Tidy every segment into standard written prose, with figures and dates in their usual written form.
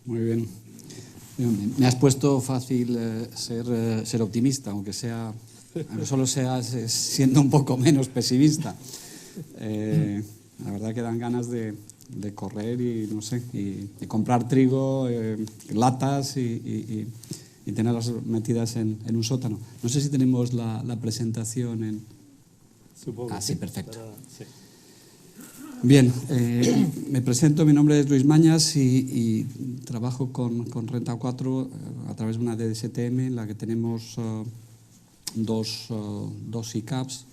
Muy bien. Me has puesto fácil ser optimista, aunque solo sea siendo un poco menos pesimista. La verdad que dan ganas de correr y no sé, y comprar trigo, latas y tenerlas metidas en un sótano. No sé si tenemos la presentación en... Supongo. Ah, sí, perfecto. Sí. Bien, me presento, mi nombre es Luis Mañas y trabajo con Renta 4 a través de una DSTM en la que tenemos dos SICAVs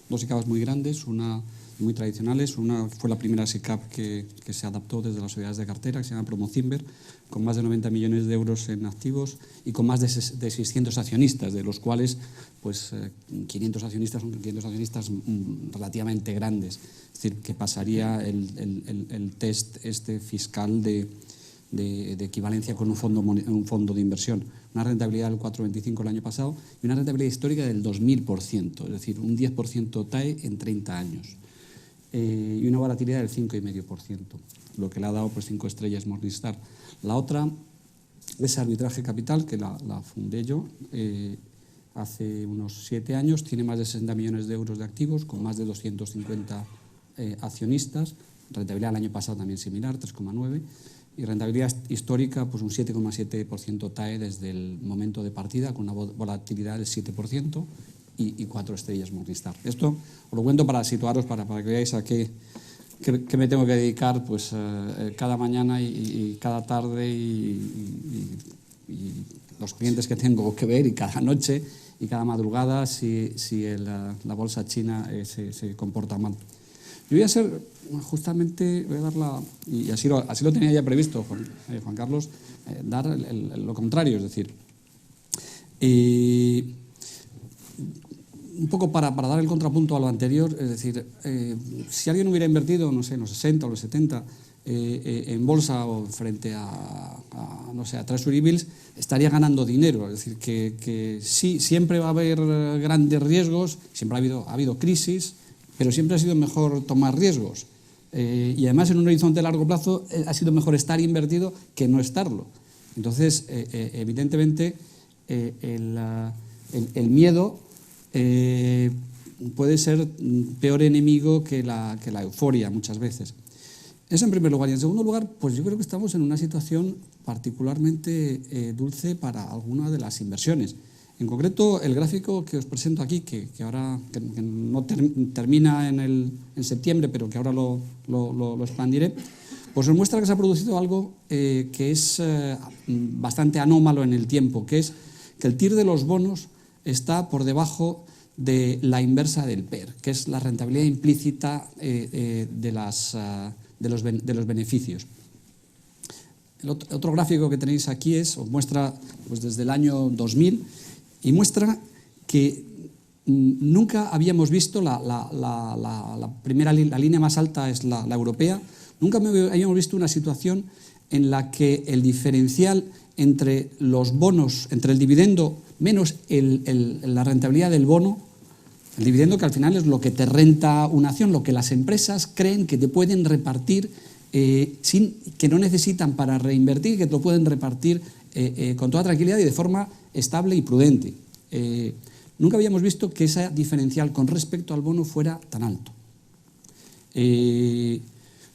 muy grandes, una muy tradicionales. Una fue la primera SICAV que se adaptó desde las sociedades de cartera, que se llama Promocimber, con más de 90 millones de euros en activos y con más de 600 accionistas, de los cuales pues 500 accionistas son 500 accionistas relativamente grandes. Es decir, que pasaría el test fiscal de equivalencia con un fondo de inversión. Una rentabilidad del 4,25 el año pasado y una rentabilidad histórica del 2000%, es decir, un 10% TAE en 30 años. Y una volatilidad del 5,5%, lo que le ha dado pues 5 estrellas Morningstar. La otra es Arbitraje Capital, que la fundé yo hace unos 7 años, tiene más de 60 millones de euros de activos, con más de 250 accionistas, rentabilidad el año pasado también similar, 3,9%, y rentabilidad histórica pues un 7,7% TAE desde el momento de partida, con una volatilidad del 7%, y 4 estrellas Morningstar. Esto os lo cuento para situaros, para que veáis a qué me tengo que dedicar pues, cada mañana y cada tarde y los clientes que tengo que ver, y cada noche y cada madrugada si la bolsa china se comporta mal. Yo voy a ser, justamente, voy a dar y así lo tenía ya previsto Juan Carlos, dar lo contrario, es decir, un poco para dar el contrapunto a lo anterior, es decir, si alguien hubiera invertido, no sé, en los 60 o los 70 en bolsa o frente a Treasury Bills, estaría ganando dinero. Es decir, que sí, siempre va a haber grandes riesgos, siempre ha habido crisis, pero siempre ha sido mejor tomar riesgos. Y además, en un horizonte de largo plazo, ha sido mejor estar invertido que no estarlo. Entonces, evidentemente, el miedo puede ser peor enemigo que la euforia muchas veces. Eso en primer lugar. Y en segundo lugar, pues yo creo que estamos en una situación particularmente dulce para alguna de las inversiones. En concreto, el gráfico que os presento aquí, que ahora que no termina en septiembre, pero que ahora lo expandiré, pues os muestra que se ha producido algo que es bastante anómalo en el tiempo, que es que el TIR de los bonos está por debajo de la inversa del PER, que es la rentabilidad implícita de los beneficios. El otro gráfico que tenéis aquí os muestra pues, desde el año 2000 y muestra que nunca habíamos visto la línea más alta es la europea, nunca habíamos visto una situación en la que el diferencial entre los bonos, entre el dividendo menos la rentabilidad del bono, el dividendo que al final es lo que te renta una acción, lo que las empresas creen que te pueden repartir, que no necesitan para reinvertir, que te lo pueden repartir con toda tranquilidad y de forma estable y prudente. Nunca habíamos visto que ese diferencial con respecto al bono fuera tan alto.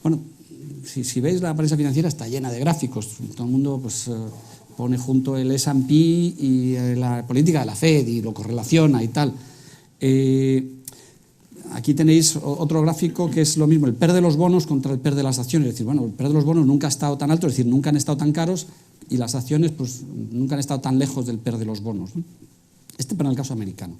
Bueno, si veis, la prensa financiera está llena de gráficos, todo el mundo pues, pone junto el S&P y la política de la Fed y lo correlaciona y tal. Aquí tenéis otro gráfico que es lo mismo, el PER de los bonos contra el PER de las acciones. Es decir, bueno, el PER de los bonos nunca ha estado tan alto, es decir, nunca han estado tan caros, y las acciones pues, nunca han estado tan lejos del PER de los bonos, ¿no? Este para el caso americano.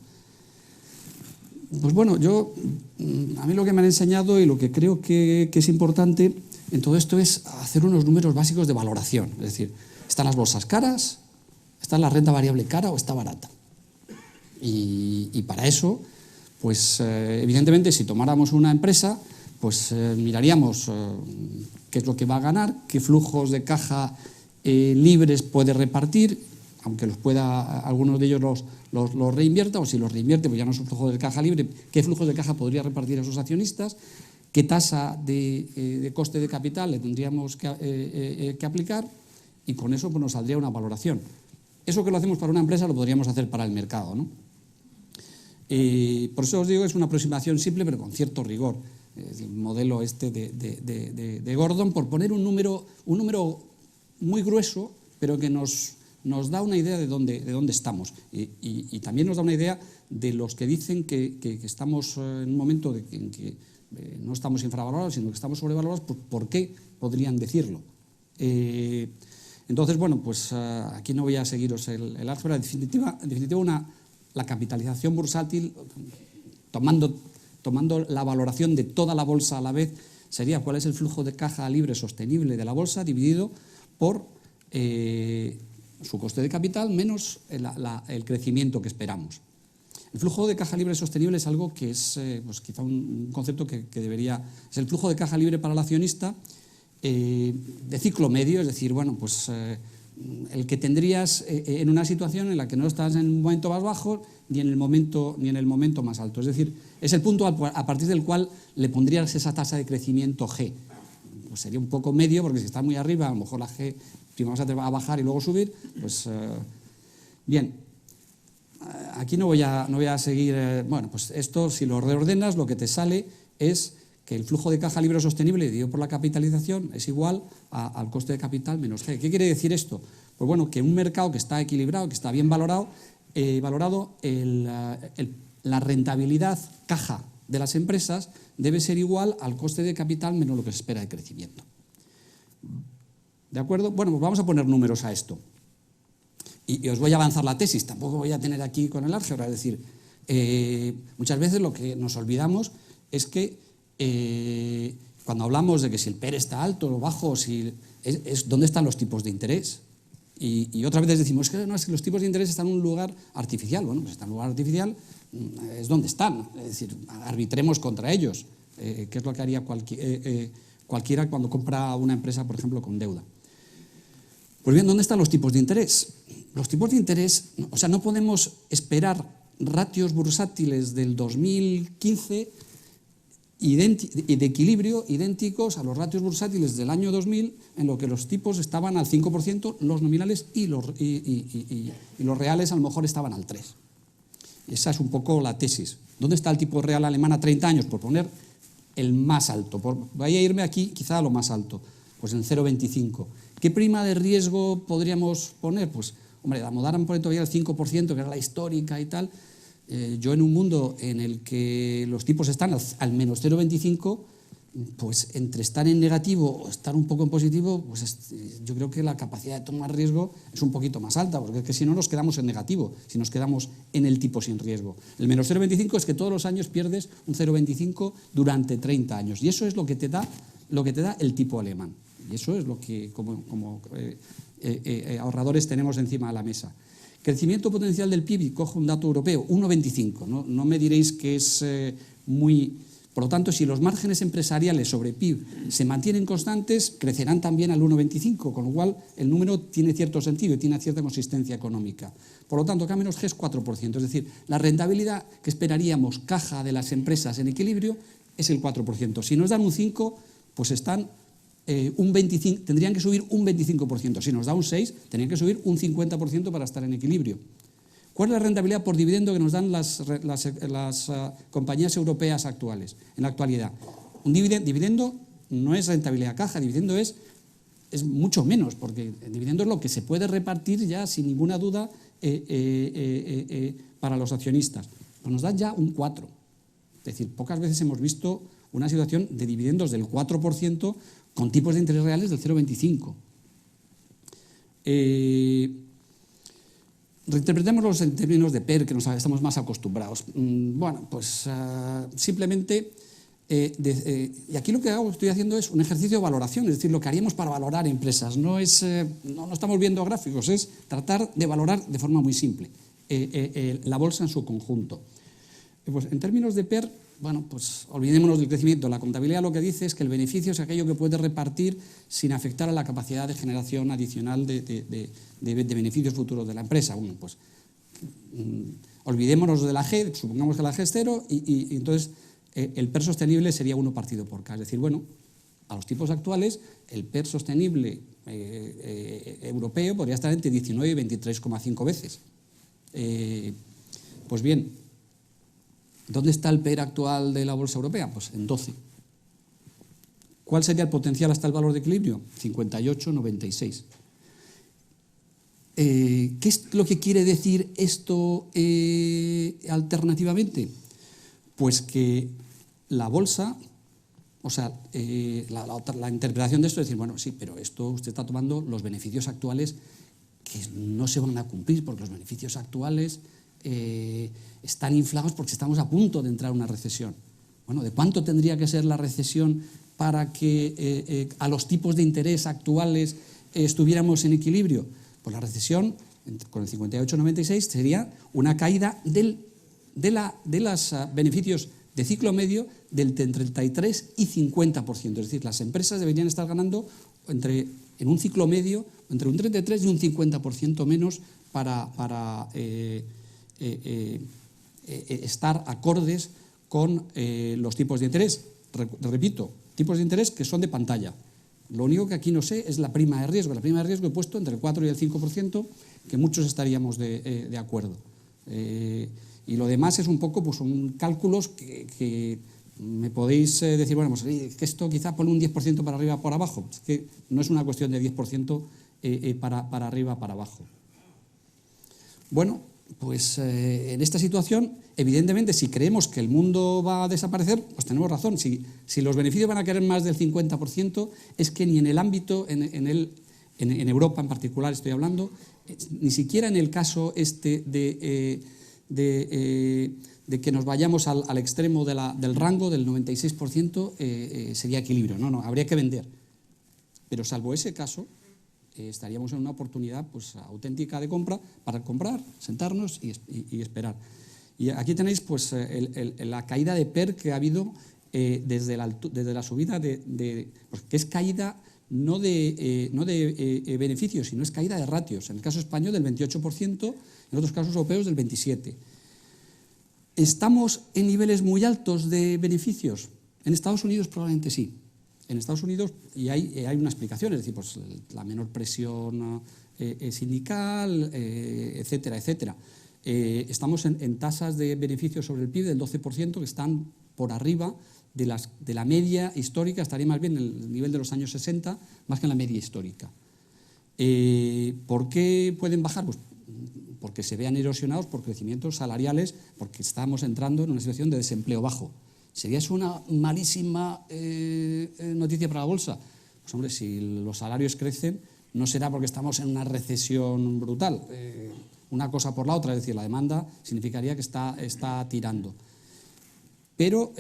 Pues bueno, a mí lo que me han enseñado y lo que creo que es importante en todo esto es hacer unos números básicos de valoración. Es decir, ¿están las bolsas caras? ¿Está la renta variable cara o está barata? Y para eso, pues evidentemente, si tomáramos una empresa, pues miraríamos qué es lo que va a ganar, qué flujos de caja libres puede repartir, aunque algunos de ellos los reinvierta, o si los reinvierte, pues ya no son flujos de caja libre, qué flujos de caja podría repartir a sus accionistas, qué tasa de coste de capital le tendríamos que aplicar, y con eso pues, nos saldría una valoración. Eso que lo hacemos para una empresa lo podríamos hacer para el mercado, ¿no? Por eso os digo que es una aproximación simple pero con cierto rigor. El modelo este de Gordon, por poner un número muy grueso, pero que nos da una idea de dónde estamos. Y también nos da una idea de los que dicen que estamos en un momento en que no estamos infravalorados, sino que estamos sobrevalorados, pues ¿por qué podrían decirlo? Entonces, bueno, pues aquí no voy a seguiros el álgebra. En definitiva la capitalización bursátil, tomando la valoración de toda la bolsa a la vez, sería cuál es el flujo de caja libre sostenible de la bolsa dividido por su coste de capital menos el crecimiento que esperamos. El flujo de caja libre sostenible es algo que es pues quizá un concepto que debería... Es el flujo de caja libre para el accionista de ciclo medio, es decir, bueno, pues el que tendrías en una situación en la que no estás en un momento más bajo ni en el momento más alto. Es decir, es el punto a partir del cual le pondrías esa tasa de crecimiento G. Pues sería un poco medio, porque si está muy arriba, a lo mejor la G primero va a bajar y luego subir. Pues bien, aquí no voy a seguir. Bueno, pues esto, si lo reordenas, lo que te sale es que el flujo de caja libre sostenible dividido por la capitalización es igual al coste de capital menos G. ¿Qué quiere decir esto? Pues bueno, que un mercado que está equilibrado, que está bien valorado, la rentabilidad caja de las empresas debe ser igual al coste de capital menos lo que se espera de crecimiento. ¿De acuerdo? Bueno, pues vamos a poner números a esto. Y os voy a avanzar la tesis, tampoco voy a tener aquí con el álgebra. Es decir, muchas veces lo que nos olvidamos es que cuando hablamos de que si el PER está alto o bajo, es dónde están los tipos de interés. Y otras veces decimos que no, es que los tipos de interés están en un lugar artificial. Bueno, pues están en un lugar artificial, es donde están. Es decir, arbitremos contra ellos, que es lo que haría cualquiera cuando compra una empresa, por ejemplo, con deuda. Pues bien, ¿dónde están los tipos de interés? Los tipos de interés, o sea, no podemos esperar ratios bursátiles del 2015 de equilibrio idénticos a los ratios bursátiles del año 2000, en lo que los tipos estaban al 5%, los nominales y los reales a lo mejor estaban al 3%. Esa es un poco la tesis. ¿Dónde está el tipo real alemán a 30 años? Por poner el más alto. Voy a irme aquí quizá a lo más alto, pues en 0,25. ¿Qué prima de riesgo podríamos poner? Pues, hombre, la Modaran pone todavía el 5%, que era la histórica y tal. Yo en un mundo en el que los tipos están al menos 0,25, pues entre estar en negativo o estar un poco en positivo, pues yo creo que la capacidad de tomar riesgo es un poquito más alta, porque es que si no nos quedamos en negativo, si nos quedamos en el tipo sin riesgo. El menos 0,25 es que todos los años pierdes un 0,25 durante 30 años, y eso es lo que te da el tipo alemán. Y eso es lo que como ahorradores tenemos encima de la mesa. Crecimiento potencial del PIB, y cojo un dato europeo, 1,25. No me diréis que es muy... Por lo tanto, si los márgenes empresariales sobre PIB se mantienen constantes, crecerán también al 1,25, con lo cual el número tiene cierto sentido y tiene cierta consistencia económica. Por lo tanto, K menos G es 4%, es decir, la rentabilidad que esperaríamos caja de las empresas en equilibrio es el 4%. Si nos dan un 5, pues están... tendrían que subir un 25%. Si nos da un 6, tendrían que subir un 50% para estar en equilibrio. ¿Cuál es la rentabilidad por dividendo que nos dan las compañías europeas actuales, en la actualidad? Un dividendo no es rentabilidad caja, dividendo es mucho menos, porque el dividendo es lo que se puede repartir ya sin ninguna duda para los accionistas. Pues nos dan ya un 4. Es decir, pocas veces hemos visto una situación de dividendos del 4% con tipos de interés reales del 0,25. Reinterpretémoslos en términos de PER, que estamos más acostumbrados. Bueno, pues simplemente, y aquí lo que estoy haciendo es un ejercicio de valoración, es decir, lo que haríamos para valorar empresas. No estamos viendo gráficos, es tratar de valorar de forma muy simple la bolsa en su conjunto. Pues en términos de PER, bueno, pues olvidémonos del crecimiento. La contabilidad lo que dice es que el beneficio es aquello que puede repartir sin afectar a la capacidad de generación adicional de beneficios futuros de la empresa. Bueno, pues olvidémonos de la G, supongamos que la G es 0 y entonces el PER sostenible sería 1 partido por K. Es decir, bueno, a los tipos actuales el PER sostenible europeo podría estar entre 19 y 23,5 veces. Pues bien, ¿dónde está el PER actual de la bolsa europea? Pues en 12. ¿Cuál sería el potencial hasta el valor de equilibrio? 58,96. ¿Qué es lo que quiere decir esto alternativamente? Pues que la bolsa, o sea, la interpretación de esto es decir, bueno, sí, pero esto usted está tomando los beneficios actuales que no se van a cumplir, porque los beneficios actuales están inflados porque estamos a punto de entrar en una recesión. Bueno, ¿de cuánto tendría que ser la recesión para que a los tipos de interés actuales estuviéramos en equilibrio? Pues la recesión, con el 58,96, sería una caída de los beneficios de ciclo medio del 33 y 50%. Es decir, las empresas deberían estar ganando en un ciclo medio entre un 33 y un 50% menos para estar acordes con los tipos de interés. Repito, tipos de interés que son de pantalla. Lo único que aquí no sé es la prima de riesgo. La prima de riesgo he puesto entre el 4 y el 5%, que muchos estaríamos de acuerdo. Y lo demás es un poco, pues son cálculos que me podéis decir, bueno, pues que esto quizá pone un 10% para arriba o para abajo. Es que no es una cuestión de 10% para arriba o para abajo. Bueno, pues en esta situación, evidentemente, si creemos que el mundo va a desaparecer, pues tenemos razón. Si los beneficios van a caer más del 50%, es que ni en el ámbito, en Europa en particular estoy hablando, ni siquiera en el caso de que nos vayamos al extremo del rango del 96%, sería equilibrio. No, habría que vender. Pero salvo ese caso, estaríamos en una oportunidad pues auténtica de compra para comprar, sentarnos y esperar. Y aquí tenéis pues la caída de PER que ha habido desde la subida pues, que es caída no de beneficios, sino es caída de ratios. En el caso español del 28%, en otros casos europeos del 27%. ¿Estamos en niveles muy altos de beneficios? En Estados Unidos probablemente sí. En Estados Unidos, y hay una explicación, es decir, pues la menor presión sindical, etcétera, etcétera. Estamos en tasas de beneficios sobre el PIB del 12%, que están por arriba de la media histórica, estaría más bien en el nivel de los años 60, más que en la media histórica. ¿Por qué pueden bajar? Pues porque se vean erosionados por crecimientos salariales, porque estamos entrando en una situación de desempleo bajo. ¿Sería eso una malísima noticia para la bolsa? Pues hombre, si los salarios crecen, no será porque estamos en una recesión brutal. Una cosa por la otra, es decir, la demanda significaría que está tirando. Pero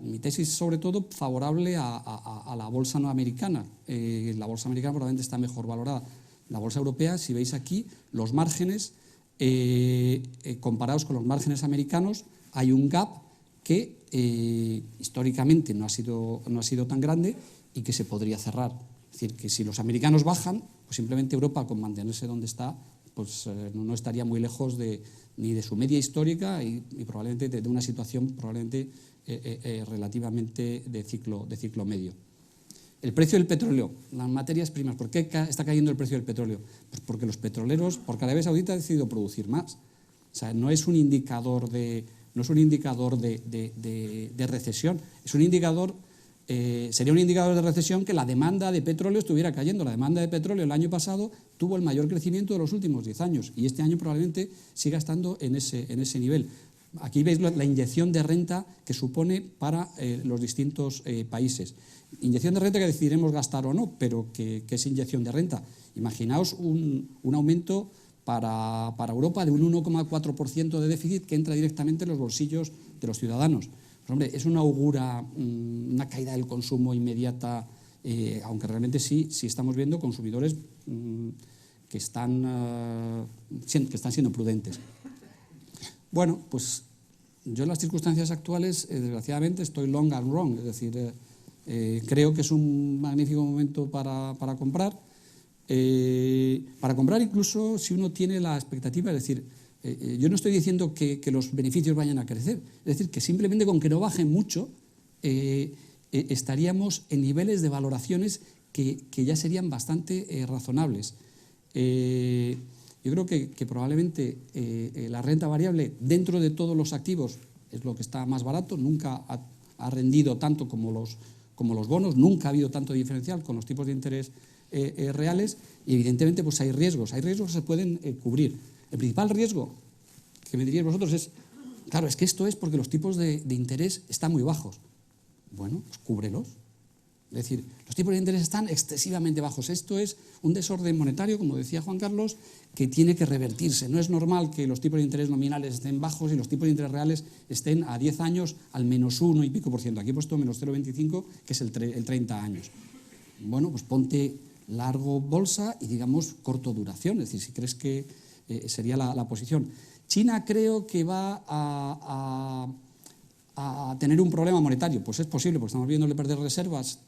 mi tesis, sobre todo, favorable a la bolsa no americana. La bolsa americana probablemente está mejor valorada. La bolsa europea, si veis aquí, los márgenes, comparados con los márgenes americanos, hay un gap que históricamente no ha sido tan grande y que se podría cerrar. Es decir, que si los americanos bajan, pues simplemente Europa, con mantenerse donde está, pues no estaría muy lejos ni de su media histórica y probablemente de una situación probablemente relativamente de ciclo medio. El precio del petróleo, las materias primas. ¿Por qué está cayendo el precio del petróleo? Pues porque los petroleros, porque Arabia Saudita ha decidido producir más. O sea, no es un indicador de recesión, es un indicador, sería un indicador de recesión que la demanda de petróleo estuviera cayendo. La demanda de petróleo el año pasado tuvo el mayor crecimiento de los últimos 10 años y este año probablemente siga estando en ese nivel. Aquí veis la inyección de renta que supone para los distintos países. Inyección de renta que decidiremos gastar o no, pero que es inyección de renta. Imaginaos un aumento para Europa de un 1,4% de déficit que entra directamente en los bolsillos de los ciudadanos. Pues, hombre, eso no augura una caída del consumo inmediata, aunque realmente sí estamos viendo consumidores que están siendo prudentes. Bueno, pues yo en las circunstancias actuales, desgraciadamente, estoy long and wrong, es decir, creo que es un magnífico momento para comprar. Para comprar incluso si uno tiene la expectativa, es decir, yo no estoy diciendo que los beneficios vayan a crecer, es decir, que simplemente con que no bajen mucho estaríamos en niveles de valoraciones que ya serían bastante razonables. Yo creo que probablemente la renta variable dentro de todos los activos es lo que está más barato, nunca ha rendido tanto como los bonos, nunca ha habido tanto diferencial con los tipos de interés reales y evidentemente pues hay riesgos que se pueden cubrir. El principal riesgo que me diríais vosotros es, claro, es que esto es porque los tipos de interés están muy bajos. Bueno, pues cúbrelos. Es decir, los tipos de interés están excesivamente bajos. Esto es un desorden monetario, como decía Juan Carlos, que tiene que revertirse. No es normal que los tipos de interés nominales estén bajos y los tipos de interés reales estén a 10 años al -1 y pico por ciento. Aquí he puesto menos 0,25, que es el 30 años. Bueno, pues ponte largo bolsa y digamos corto duración. Es decir, si crees que sería la posición. China creo que va a tener un problema monetario, pues es posible, porque estamos viéndole perder reservas,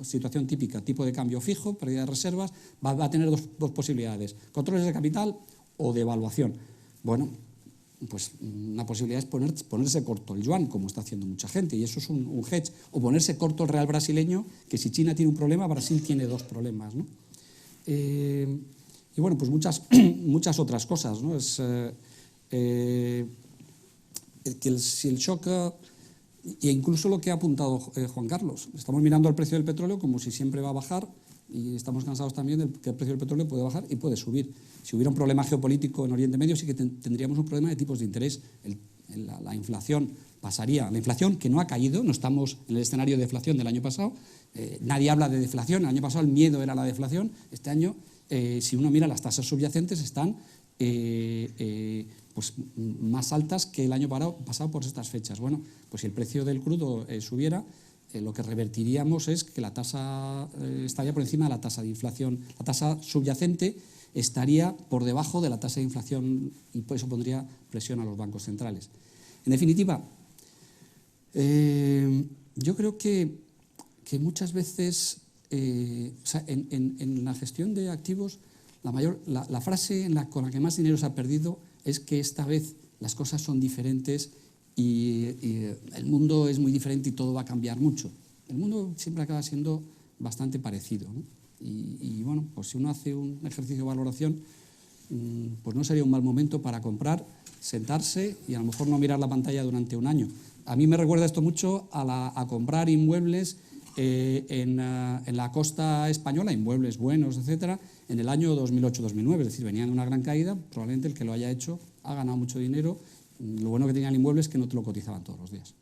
situación típica, tipo de cambio fijo, pérdida de reservas, va a tener dos posibilidades, controles de capital o devaluación. Bueno, pues una posibilidad es ponerse corto el yuan, como está haciendo mucha gente, y eso es un hedge, o ponerse corto el real brasileño, que si China tiene un problema, Brasil tiene dos problemas, ¿no? Y bueno, pues muchas otras cosas, ¿no? Si el shock, e incluso lo que ha apuntado Juan Carlos, estamos mirando el precio del petróleo como si siempre va a bajar y estamos cansados también de que el precio del petróleo puede bajar y puede subir. Si hubiera un problema geopolítico en Oriente Medio sí que tendríamos un problema de tipos de interés. La inflación pasaría, la inflación que no ha caído, no estamos en el escenario de deflación del año pasado, nadie habla de deflación, el año pasado el miedo era la deflación, este año si uno mira las tasas subyacentes están pues más altas que el año pasado por estas fechas. Bueno, pues si el precio del crudo subiera, lo que revertiríamos es que la tasa estaría por encima de la tasa de inflación. La tasa subyacente estaría por debajo de la tasa de inflación y por eso pondría presión a los bancos centrales. En definitiva, yo creo que muchas veces o sea, en la gestión de activos la frase con la que más dinero se ha perdido es que esta vez las cosas son diferentes y el mundo es muy diferente y todo va a cambiar mucho. El mundo siempre acaba siendo bastante parecido, ¿no? Y bueno, pues si uno hace un ejercicio de valoración, pues no sería un mal momento para comprar, sentarse y a lo mejor no mirar la pantalla durante un año. A mí me recuerda esto mucho a comprar inmuebles en la costa española, inmuebles buenos, etcétera, en el año 2008-2009, es decir, venían de una gran caída, probablemente el que lo haya hecho ha ganado mucho dinero, lo bueno que tenía el inmueble es que no te lo cotizaban todos los días.